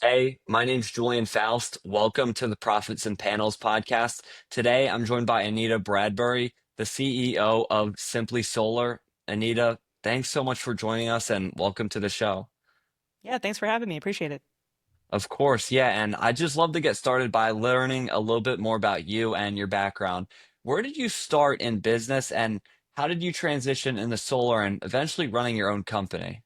Hey, my name's Julian Faust. Welcome to the Profits and Panels podcast. Today, I'm joined by Anita Bradbury, the CEO of Simply Solar. Anita, thanks so much for joining us and welcome to the show. Yeah, thanks for having me. Appreciate it. Of course, yeah, and I just love to get started by learning a little bit more about you and your background. Where did you start in business and how did you transition into solar and eventually running your own company?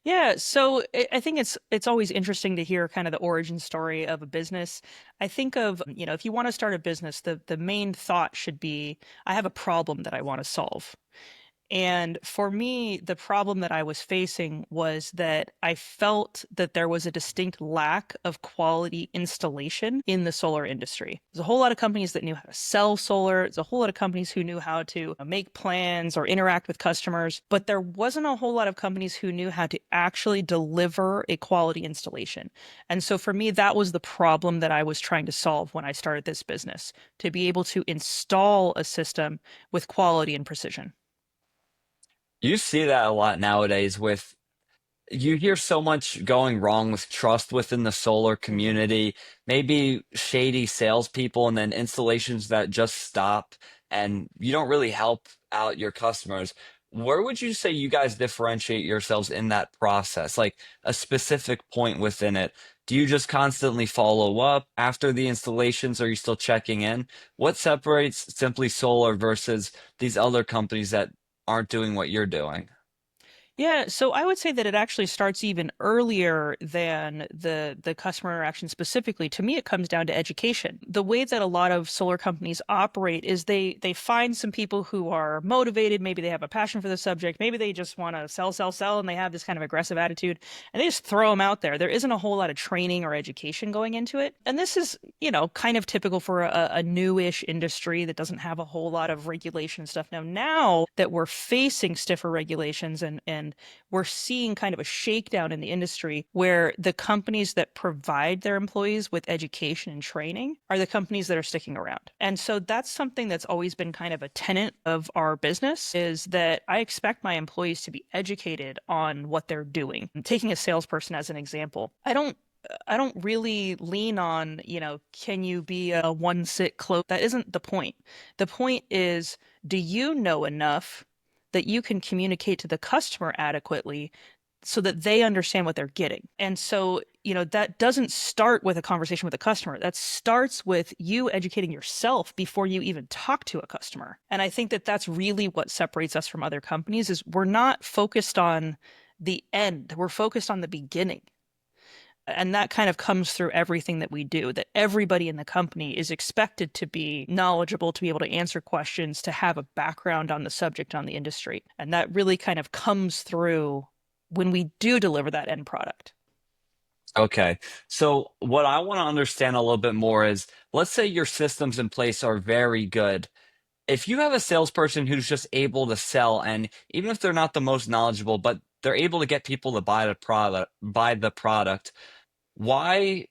Yeah, so I think it's always interesting to hear kind of the origin story of a business. I think of, if you want to start a business, the main thought should be, I have a problem that I want to solve. And for me, the problem that I was facing was that I felt that there was a distinct lack of quality installation in the solar industry. There's a whole lot of companies that knew how to sell solar. There's a whole lot of companies who knew how to make plans or interact with customers, but there wasn't a whole lot of companies who knew how to actually deliver a quality installation. And so for me, that was the problem that I was trying to solve when I started this business, to be able to install a system with quality and precision. You see that a lot nowadays with you hear so much going wrong with trust within the solar Mhm. community, maybe shady salespeople, and then installations that just stop, and you don't really help out your customers. Where would you say you guys differentiate yourselves in that process? Like a specific point within it. Do you just constantly follow up after the installations? Are you still checking in? What separates Simply Solar versus these other companies that aren't doing what you're doing? Yeah, so I would say that it actually starts even earlier than the customer interaction specifically. To me, it comes down to education. The way that a lot of solar companies operate is they find some people who are motivated, maybe they have a passion for the subject, maybe they just want to sell, sell, sell, and they have this kind of aggressive attitude, and they just throw them out there. There isn't a whole lot of training or education going into it. And this is, kind of typical for a newish industry that doesn't have a whole lot of regulation stuff. Now that we're facing stiffer regulations and we're seeing kind of a shakedown in the industry where the companies that provide their employees with education and training are the companies that are sticking around. And so that's something that's always been kind of a tenet of our business is that I expect my employees to be educated on what they're doing. Taking a salesperson as an example, I don't really lean on, can you be a one sit close? That isn't the point. The point is, do you know enough that you can communicate to the customer adequately so that they understand what they're getting? And so, that doesn't start with a conversation with a customer. That starts with you educating yourself before you even talk to a customer. And I think that that's really what separates us from other companies is we're not focused on the end. We're focused on the beginning. And that kind of comes through everything that we do, that everybody in the company is expected to be knowledgeable, to be able to answer questions, to have a background on the subject, on the industry. And that really kind of comes through when we do deliver that end product. Okay. So what I want to understand a little bit more is let's say your systems in place are very good. If you have a salesperson who's just able to sell and even if they're not the most knowledgeable, but they're able to get people to buy the product, why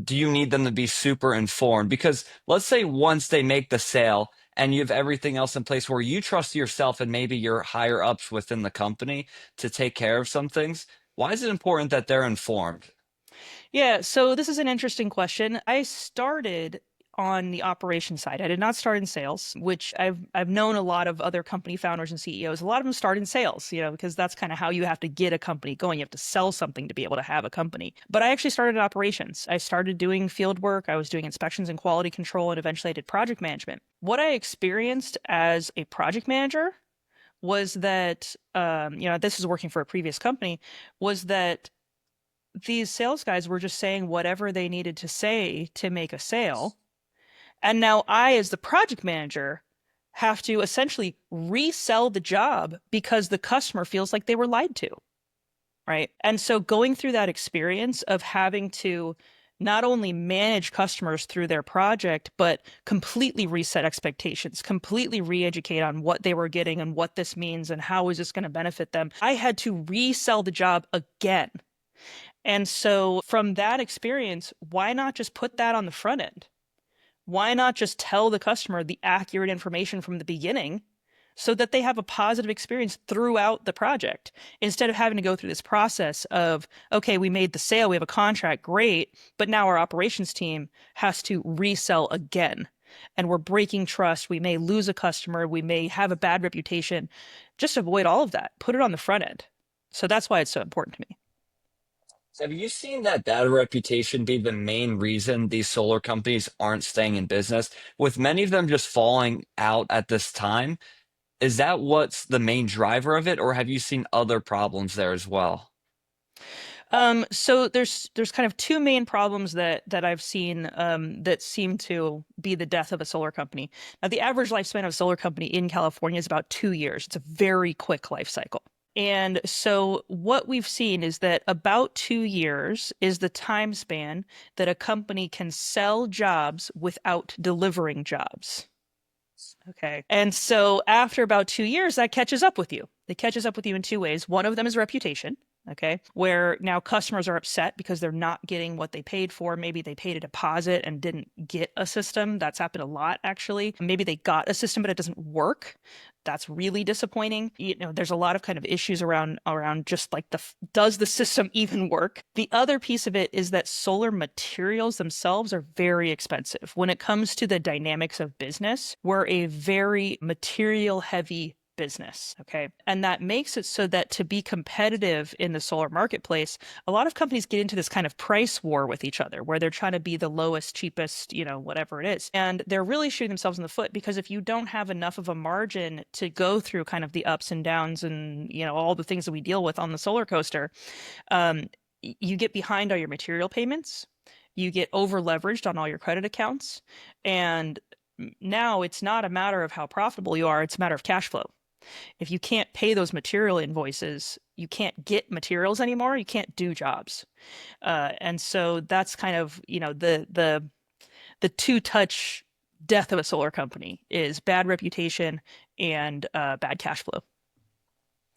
do you need them to be super informed? Because let's say once they make the sale and you have everything else in place where you trust yourself and maybe your higher ups within the company to take care of some things, why is it important that they're informed? Yeah, so this is an interesting question. I started on the operation side. I did not start in sales, which I've known a lot of other company founders and CEOs. A lot of them start in sales, because that's kind of how you have to get a company going. You have to sell something to be able to have a company. But I actually started in operations. I started doing field work. I was doing inspections and quality control, and eventually I did project management. What I experienced as a project manager was that, this is working for a previous company, was that these sales guys were just saying whatever they needed to say to make a sale. And now I, as the project manager, have to essentially resell the job because the customer feels like they were lied to. Right. And so going through that experience of having to not only manage customers through their project, but completely reset expectations, completely re-educate on what they were getting and what this means and how is this going to benefit them. I had to resell the job again. And so from that experience, why not just put that on the front end? Why not just tell the customer the accurate information from the beginning so that they have a positive experience throughout the project instead of having to go through this process of, okay, we made the sale, we have a contract, great, but now our operations team has to resell again. And we're breaking trust. We may lose a customer. We may have a bad reputation. Just avoid all of that. Put it on the front end. So that's why it's so important to me. Have you seen that bad reputation be the main reason these solar companies aren't staying in business? With many of them just falling out at this time, is that what's the main driver of it, or have you seen other problems there as well? So there's kind of two main problems that I've seen that seem to be the death of a solar company. Now, the average lifespan of a solar company in California is about 2 years. It's a very quick life cycle. And so what we've seen is that about 2 years is the time span that a company can sell jobs without delivering jobs. Okay. And so after about 2 years, that catches up with you. It catches up with you in two ways. One of them is reputation. Okay. Where now customers are upset because they're not getting what they paid for. Maybe they paid a deposit and didn't get a system. That's happened a lot, actually. Maybe they got a system, but it doesn't work. That's really disappointing. There's a lot of kind of issues around just like does the system even work? The other piece of it is that solar materials themselves are very expensive. When it comes to the dynamics of business, we're a very material heavy business. Okay. And that makes it so that to be competitive in the solar marketplace, a lot of companies get into this kind of price war with each other where they're trying to be the lowest, cheapest, whatever it is. And they're really shooting themselves in the foot because if you don't have enough of a margin to go through kind of the ups and downs and, all the things that we deal with on the solar coaster, um, you get behind all your material payments. You get over leveraged on all your credit accounts. And now it's not a matter of how profitable you are, it's a matter of cash flow. If you can't pay those material invoices, you can't get materials anymore. You can't do jobs, and so that's kind of the two touch death of a solar company is bad reputation and bad cash flow.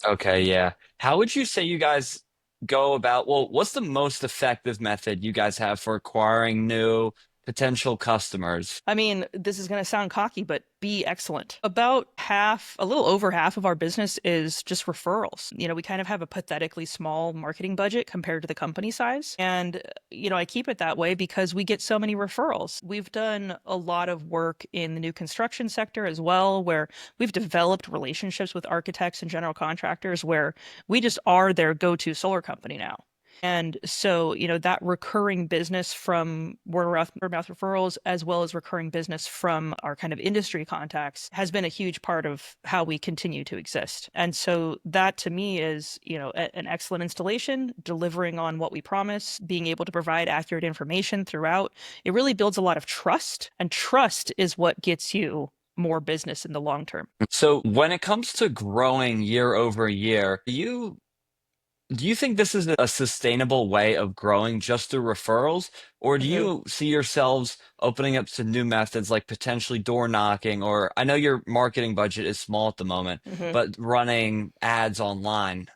Okay, yeah. How would you say you guys go about, well, what's the most effective method you guys have for acquiring new potential customers? I mean, this is going to sound cocky, but be excellent. About half, a little over half of our business is just referrals. We kind of have a pathetically small marketing budget compared to the company size. And, I keep it that way because we get so many referrals. We've done a lot of work in the new construction sector as well, where we've developed relationships with architects and general contractors where we just are their go-to solar company now. And so, that recurring business from word of mouth referrals, as well as recurring business from our kind of industry contacts, has been a huge part of how we continue to exist. And so, that to me is, an excellent installation, delivering on what we promise, being able to provide accurate information throughout. It really builds a lot of trust, and trust is what gets you more business in the long term. So when it comes to growing year over year, do you think this is a sustainable way of growing just through referrals, or do Mhm. you see yourselves opening up to new methods like potentially door knocking, or I know your marketing budget is small at the moment, Mhm. but running ads online?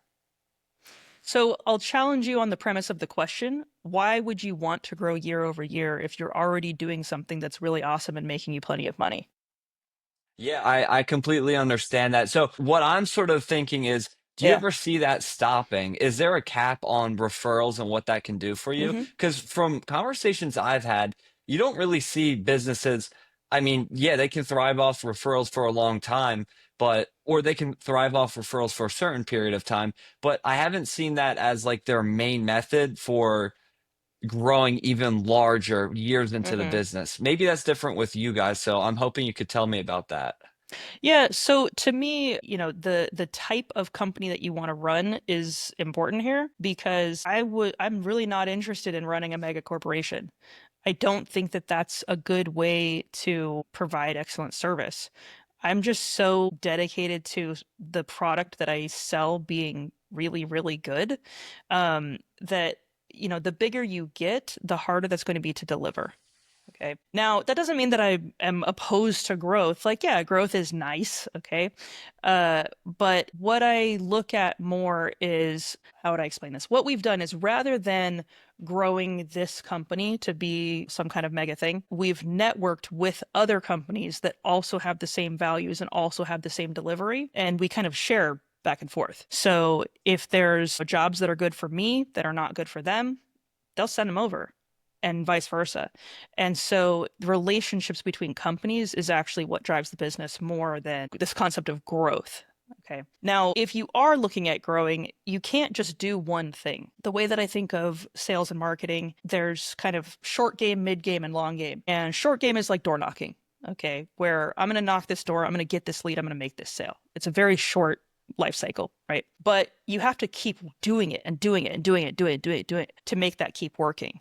So I'll challenge you on the premise of the question. Why would you want to grow year over year if you're already doing something that's really awesome and making you plenty of money? Yeah, I completely understand that. So what I'm sort of thinking is, do you Yeah. ever see that stopping? Is there a cap on referrals and what that can do for you? hmm Because from conversations I've had, you don't really see businesses. I mean, yeah, they can thrive off referrals for a long time, but or they can thrive off referrals for a certain period of time, but I haven't seen that as like their main method for growing even larger years into the hmm business. Maybe that's different with you guys, so I'm hoping you could tell me about that. Yeah, so to me, the type of company that you want to run is important here because I'm really not interested in running a mega corporation. I don't think that that's a good way to provide excellent service. I'm just so dedicated to the product that I sell being really, really good, that the bigger you get, the harder that's going to be to deliver. Okay. Now, that doesn't mean that I am opposed to growth. Like, yeah, growth is nice. Okay. But what I look at more is, how would I explain this? What we've done is rather than growing this company to be some kind of mega thing, we've networked with other companies that also have the same values and also have the same delivery. And we kind of share back and forth. So if there's jobs that are good for me that are not good for them, they'll send them over and vice versa. And so the relationships between companies is actually what drives the business more than this concept of growth. Okay. Now, if you are looking at growing, you can't just do one thing. The way that I think of sales and marketing, there's kind of short game, mid game, and long game. And short game is like door knocking, okay, where I'm going to knock this door, I'm going to get this lead, I'm going to make this sale. It's a very short life cycle, right? But you have to keep doing it and doing it and doing it, doing it to make that keep working.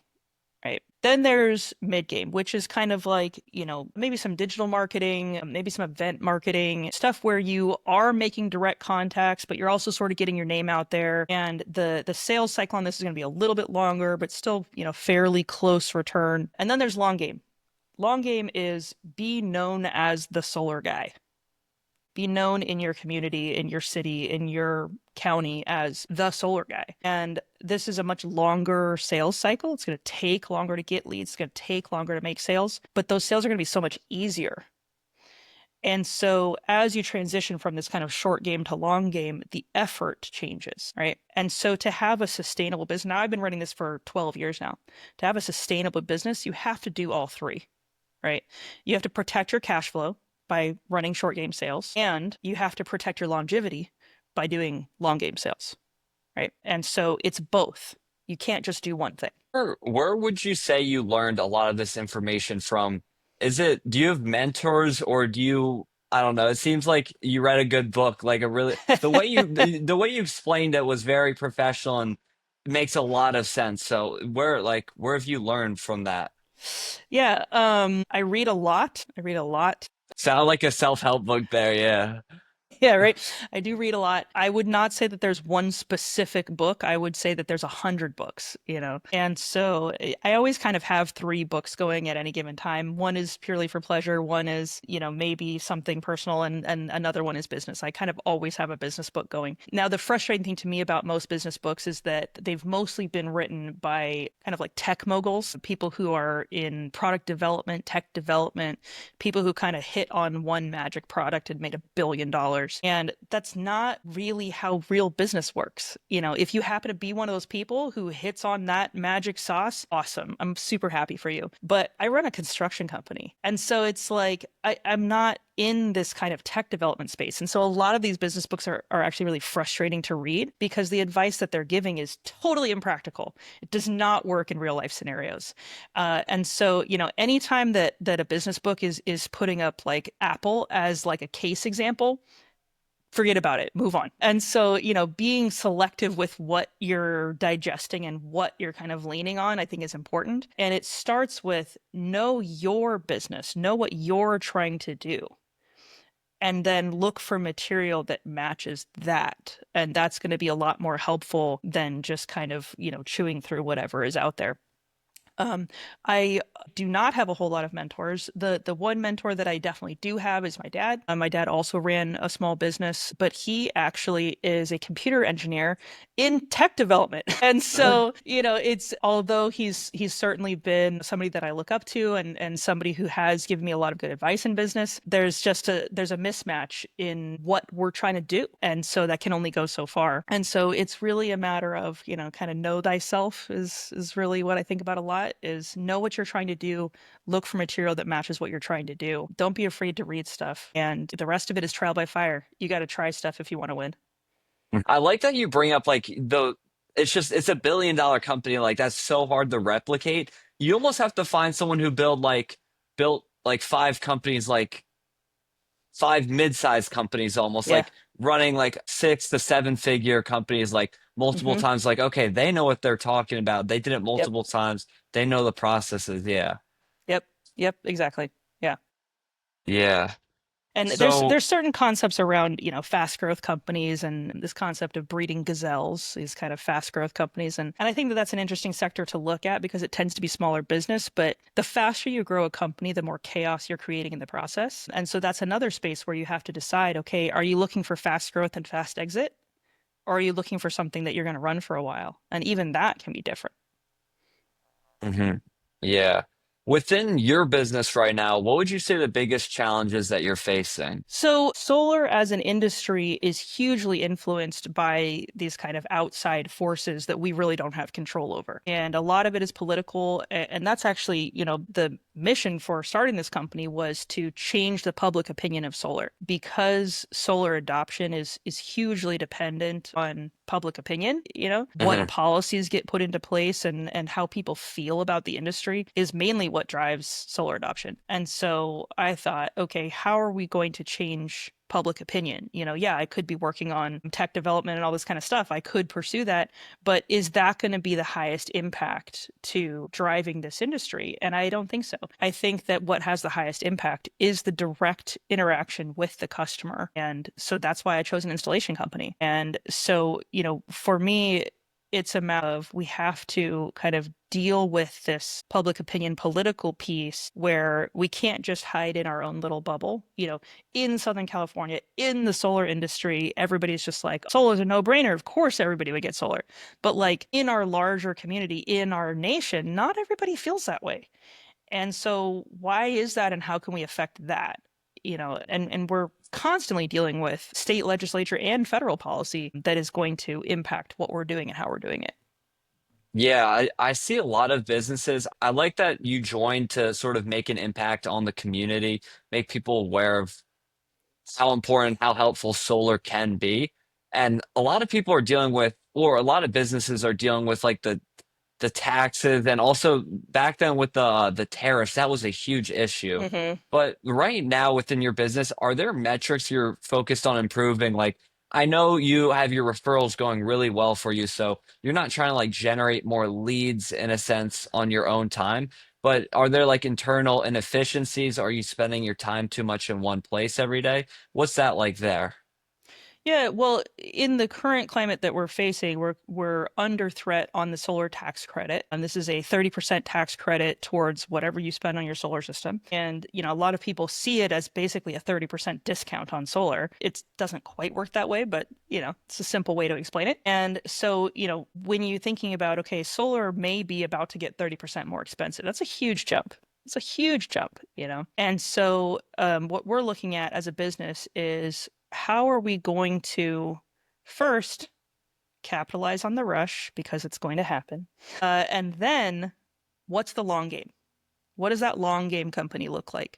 Right. Then there's mid game, which is kind of like, maybe some digital marketing, maybe some event marketing, stuff where you are making direct contacts, but you're also sort of getting your name out there. And the sales cycle on this is going to be a little bit longer, but still, fairly close return. And then there's long game. Long game is be known as the solar guy. Be known in your community, in your city, in your county as the solar guy. And this is a much longer sales cycle. It's going to take longer to get leads. It's going to take longer to make sales, but those sales are going to be so much easier. And so as you transition from this kind of short game to long game, the effort changes, right? And so to have a sustainable business, now I've been running this for 12 years now. To have a sustainable business, you have to do all three, right? You have to protect your cash flow by running short game sales, and you have to protect your longevity by doing long game sales, right? And so it's both. You can't just do one thing. Where would you say you learned a lot of this information from? Do you have mentors or I don't know, it seems like you read a good book, like the way you explained it was very professional and makes a lot of sense. So where have you learned from that? Yeah, I read a lot. I read a lot. Sound like a self-help book there, yeah. Yeah, right. I do read a lot. I would not say that there's one specific book. I would say that there's 100 books. And so I always kind of have three books going at any given time. One is purely for pleasure. One is, maybe something personal, and another one is business. I kind of always have a business book going. Now, the frustrating thing to me about most business books is that they've mostly been written by kind of like tech moguls, people who are in product development, tech development, people who kind of hit on one magic product and made $1 billion. And that's not really how real business works. If you happen to be one of those people who hits on that magic sauce, awesome. I'm super happy for you. But I run a construction company. And so it's like, I'm not in this kind of tech development space. And so a lot of these business books are actually really frustrating to read because the advice that they're giving is totally impractical. It does not work in real life scenarios. And so, anytime that a business book is putting up like Apple as like a case example, forget about it, move on. And so, being selective with what you're digesting and what you're kind of leaning on, I think is important. And it starts with know your business, know what you're trying to do, and then look for material that matches that. And that's going to be a lot more helpful than just kind of, chewing through whatever is out there. I do not have a whole lot of mentors. The one mentor that I definitely do have is my dad. My dad also ran a small business, but he actually is a computer engineer in tech development. And so, it's although he's certainly been somebody that I look up to and somebody who has given me a lot of good advice in business, there's a mismatch in what we're trying to do. And so that can only go so far. And so it's really a matter of, kind of know thyself is really what I think about a lot, is know what you're trying to do, look for material that matches what you're trying to do. Don't be afraid to read stuff. And the rest of it is trial by fire. You got to try stuff if you want to win. I like that you bring up like it's $1 billion company, like that's so hard to replicate. You almost have to find someone who built like five companies, like five mid-sized companies, almost Yeah. like running like 6 to 7 figure companies like multiple Hmm. times. Like, okay, they know what they're talking about. They did it Yep. multiple times. They know the processes. Yeah. Yep. Yep. Exactly. Yeah. Yeah. And So, there's certain concepts around, fast growth companies and this concept of breeding gazelles, these kind of fast growth companies. And I think that that's an interesting sector to look at because it tends to be smaller business, but the faster you grow a company, the more chaos you're creating in the process. And so that's another space where you have to decide, okay, are you looking for fast growth and fast exit? Or are you looking for something that you're going to run for a while? And even that can be different. mhm. Yeah. Within your business right now, what would you say the biggest challenges that you're facing? So, solar as an industry is hugely influenced by these kind of outside forces that we really don't have control over. And a lot of it is political. And that's actually, the mission for starting this company was to change the public opinion of solar because solar adoption is hugely dependent on public opinion, what Mhm. policies get put into place and how people feel about the industry is mainly what drives solar adoption. And so I thought, okay, how are we going to change public opinion? Yeah, I could be working on tech development and all this kind of stuff. I could pursue that, but is that going to be the highest impact to driving this industry? And I don't think so. I think that what has the highest impact is the direct interaction with the customer. And so that's why I chose an installation company. And so, for me, it's a matter of we have to kind of deal with this public opinion political piece where we can't just hide in our own little bubble. In Southern California, in the solar industry, everybody's just like, solar's a no-brainer. Of course, everybody would get solar. But like in our larger community, in our nation, not everybody feels that way. And so why is that and how can we affect that? And we're constantly dealing with state legislature and federal policy that is going to impact what we're doing and how we're doing it. Yeah, I see a lot of businesses. I like that you joined to sort of make an impact on the community, make people aware of how important, how helpful solar can be. And a lot of people are dealing with, or a lot of businesses are dealing with like the taxes and also back then with the tariffs, that was a huge issue. Hmm. But right now within your business, are there metrics you're focused on improving? Like I know you have your referrals going really well for you, so you're not trying to like generate more leads in a sense on your own time. But are there like internal inefficiencies? Are you spending your time too much in one place every day? What's that like there? Yeah, well, in the current climate that we're facing, we're under threat on the solar tax credit, and this is a 30% tax credit towards whatever you spend on your solar system. And a lot of people see it as basically a 30% discount on solar. It doesn't quite work that way, but it's a simple way to explain it. And so, when you're thinking about, okay, solar may be about to get 30% more expensive, that's a huge jump. It's a huge jump. And so, what we're looking at as a business is how are we going to first capitalize on the rush because it's going to happen? And then what's the long game? What does that long game company look like?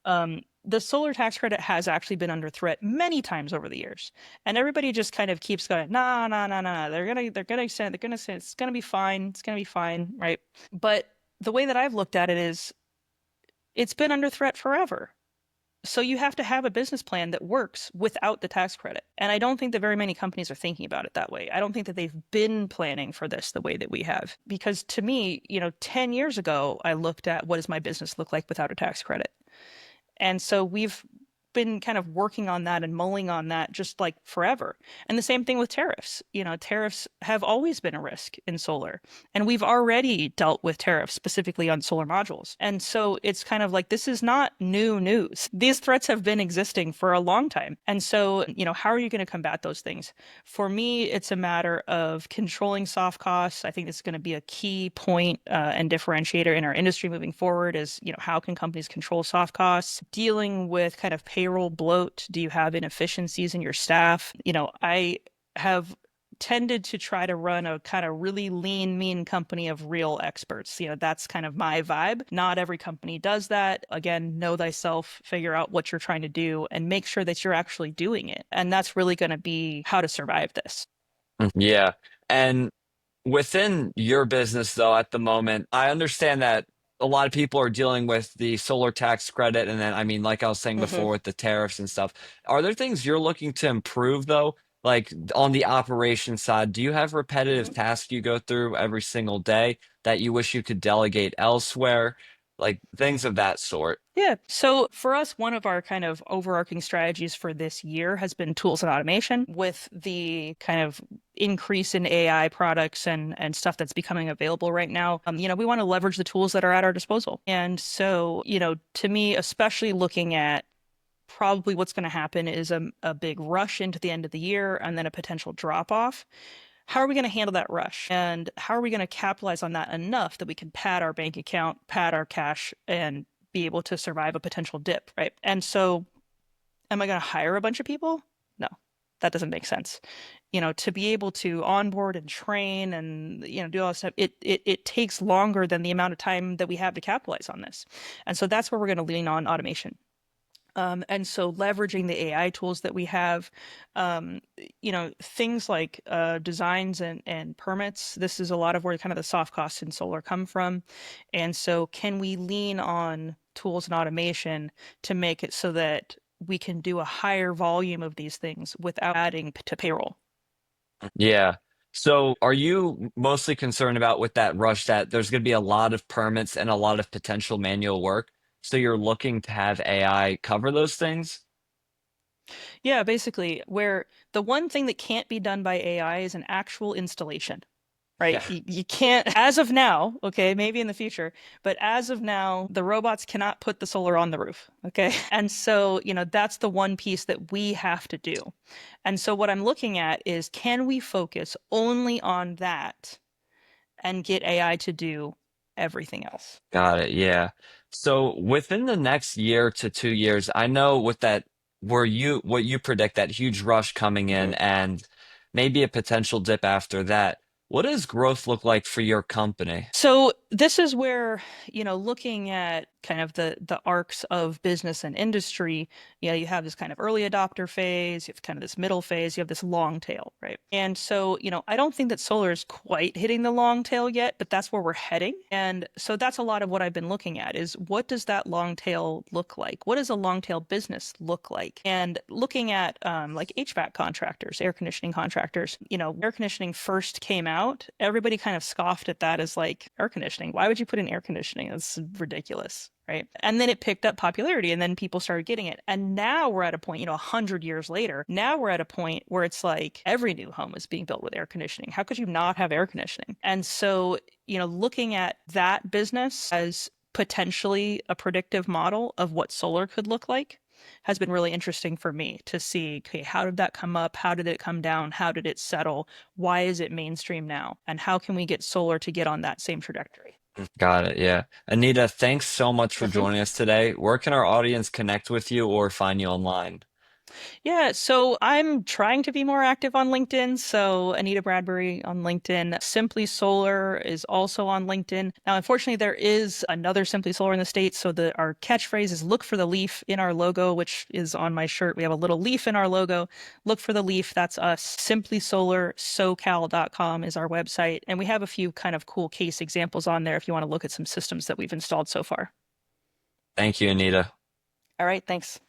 The solar tax credit has actually been under threat many times over the years, and everybody just kind of keeps going, nah, nah, nah, nah. They're gonna say it's gonna be fine. It's gonna be fine, right? But the way that I've looked at it is, it's been under threat forever. So you have to have a business plan that works without the tax credit. And I don't think that very many companies are thinking about it that way. I don't think that they've been planning for this the way that we have. Because to me, 10 years ago, I looked at what does my business look like without a tax credit. And so we've been kind of working on that and mulling on that just like forever. And the same thing with tariffs. Tariffs have always been a risk in solar, and we've already dealt with tariffs specifically on solar modules. And so it's kind of like this is not new news. These threats have been existing for a long time. And so, how are you going to combat those things? For me, it's a matter of controlling soft costs. I think this is going to be a key point and differentiator in our industry moving forward is, how can companies control soft costs? Dealing with kind of payroll bloat. Do you have inefficiencies in your staff? I have tended to try to run a kind of really lean, mean company of real experts. That's kind of my vibe. Not every company does that. Again, know thyself, figure out what you're trying to do, and make sure that you're actually doing it. And that's really going to be how to survive this. Yeah. And within your business, though, at the moment, I understand that a lot of people are dealing with the solar tax credit. And then, I mean, like I was saying Mhm. before with the tariffs and stuff. Are there things you're looking to improve, though? Like on the operation side, do you have repetitive Mhm. tasks you go through every single day that you wish you could delegate elsewhere? like things of that sort. Yeah. So for us, one of our kind of overarching strategies for this year has been tools and automation with the kind of increase in AI products and stuff that's becoming available right now. We want to leverage the tools that are at our disposal. And so, to me, especially looking at probably what's going to happen is a big rush into the end of the year and then a potential drop off. How are we going to handle that rush? And how are we going to capitalize on that enough that we can pad our bank account, pad our cash, and be able to survive a potential dip, right? And so, am I going to hire a bunch of people? No, that doesn't make sense. To be able to onboard and train and do all that stuff, it takes longer than the amount of time that we have to capitalize on this. And so that's where we're going to lean on automation. And so leveraging the AI tools that we have, things like designs and permits, this is a lot of where kind of the soft costs in solar come from. And so can we lean on tools and automation to make it so that we can do a higher volume of these things without adding to payroll? Yeah. So are you mostly concerned about with that rush that there's going to be a lot of permits and a lot of potential manual work? So you're looking to have AI cover those things? Yeah, basically, where the one thing that can't be done by AI is an actual installation. Right? Yeah. You can't, as of now, okay, maybe in the future, but as of now, the robots cannot put the solar on the roof, okay? And so, that's the one piece that we have to do. And so, what I'm looking at is can we focus only on that and get AI to do everything else? Got it. Yeah. So within the next year to 2 years, I know with that, where you what you predict that huge rush coming in and maybe a potential dip after that, what does growth look like for your company? So this is where, looking at kind of the arcs of business and industry, you have this kind of early adopter phase, you have kind of this middle phase, you have this long tail, right? And so, I don't think that solar is quite hitting the long tail yet, but that's where we're heading. And so that's a lot of what I've been looking at is what does that long tail look like? What does a long tail business look like? And looking at like HVAC contractors, air conditioning contractors, air conditioning first came out, everybody kind of scoffed at that as like air conditioning. Why would you put in air conditioning? That's ridiculous. Right. And then it picked up popularity and then people started getting it. And now we're at a point, 100 years later, now we're at a point where it's like every new home is being built with air conditioning. How could you not have air conditioning? And so, looking at that business as potentially a predictive model of what solar could look like has been really interesting for me to see, okay, how did that come up? How did it come down? How did it settle? Why is it mainstream now? And how can we get solar to get on that same trajectory? Got it. Yeah. Anita, thanks so much for Mhm. joining us today. Where can our audience connect with you or find you online? Yeah, so I'm trying to be more active on LinkedIn. So Anita Bradbury on LinkedIn. Simply Solar is also on LinkedIn. Now, unfortunately, there is another Simply Solar in the States. So our catchphrase is look for the leaf in our logo, which is on my shirt. We have a little leaf in our logo. Look for the leaf. That's us. Simply Solar SoCal.com is our website. And we have a few kind of cool case examples on there if you want to look at some systems that we've installed so far. Thank you, Anita. All right, thanks.